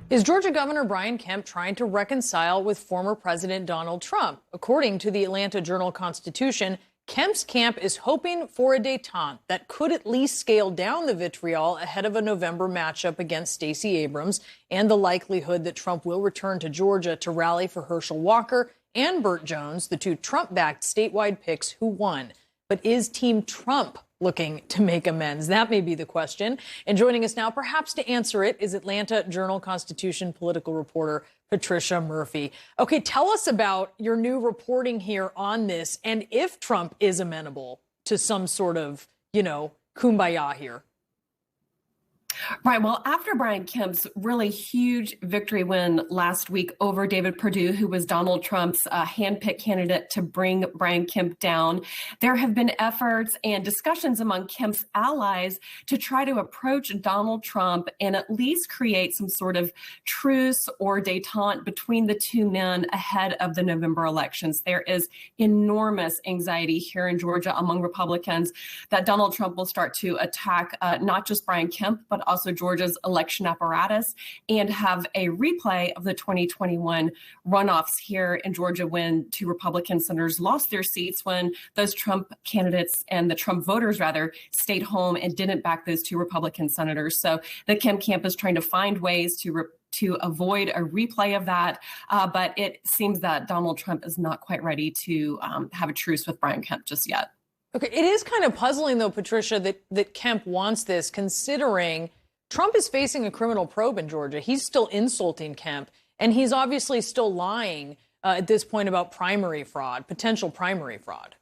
Is Georgia Governor Brian Kemp trying to reconcile with former President Donald Trump? According to the Atlanta Journal-Constitution, Kemp's camp is hoping for a détente that could at least scale down the vitriol ahead of a November matchup against Stacey Abrams and the likelihood that Trump will return to Georgia to rally for Herschel Walker and Burt Jones, the two Trump-backed statewide picks who won. But is Team Trump looking to make amends? That may be the question. And joining us now, perhaps to answer it, is Atlanta Journal-Constitution political reporter Patricia Murphy. Okay, tell us about your new reporting here on this and if Trump is amenable to some sort of, kumbaya here. Right. Well, after Brian Kemp's really huge victory win last week over David Perdue, who was Donald Trump's handpicked candidate to bring Brian Kemp down, there have been efforts and discussions among Kemp's allies to try to approach Donald Trump and at least create some sort of truce or détente between the two men ahead of the November elections. There is enormous anxiety here in Georgia among Republicans that Donald Trump will start to attack not just Brian Kemp, but also Georgia's election apparatus, and have a replay of the 2021 runoffs here in Georgia when two Republican senators lost their seats when those Trump candidates and the Trump voters, rather, stayed home and didn't back those two Republican senators. So the Kemp camp is trying to find ways to avoid a replay of that. But it seems that Donald Trump is not quite ready to have a truce with Brian Kemp just yet. Okay, it is kind of puzzling, though, Patricia, that Kemp wants this, considering Trump is facing a criminal probe in Georgia. He's still insulting Kemp, and he's obviously still lying at this point about primary fraud, potential primary fraud.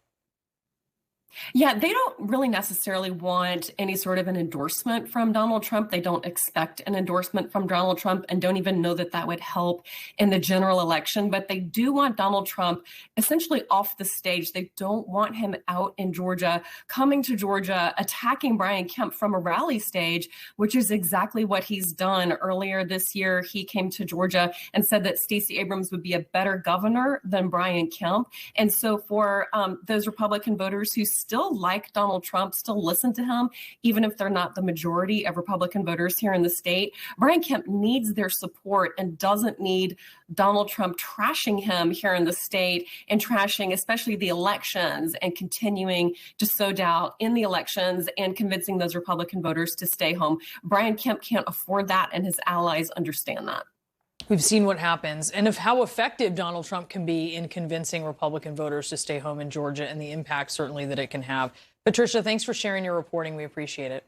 Yeah, they don't really necessarily want any sort of an endorsement from Donald Trump. They don't expect an endorsement from Donald Trump and don't even know that that would help in the general election. But they do want Donald Trump essentially off the stage. They don't want him out in Georgia, coming to Georgia, attacking Brian Kemp from a rally stage, which is exactly what he's done. Earlier this year, he came to Georgia and said that Stacey Abrams would be a better governor than Brian Kemp. And so for those Republican voters who still like Donald Trump, still listen to him, even if they're not the majority of Republican voters here in the state, Brian Kemp needs their support and doesn't need Donald Trump trashing him here in the state and trashing especially the elections and continuing to sow doubt in the elections and convincing those Republican voters to stay home. Brian Kemp can't afford that, and his allies understand that. We've seen what happens and of how effective Donald Trump can be in convincing Republican voters to stay home in Georgia and the impact certainly that it can have. Patricia, thanks for sharing your reporting. We appreciate it.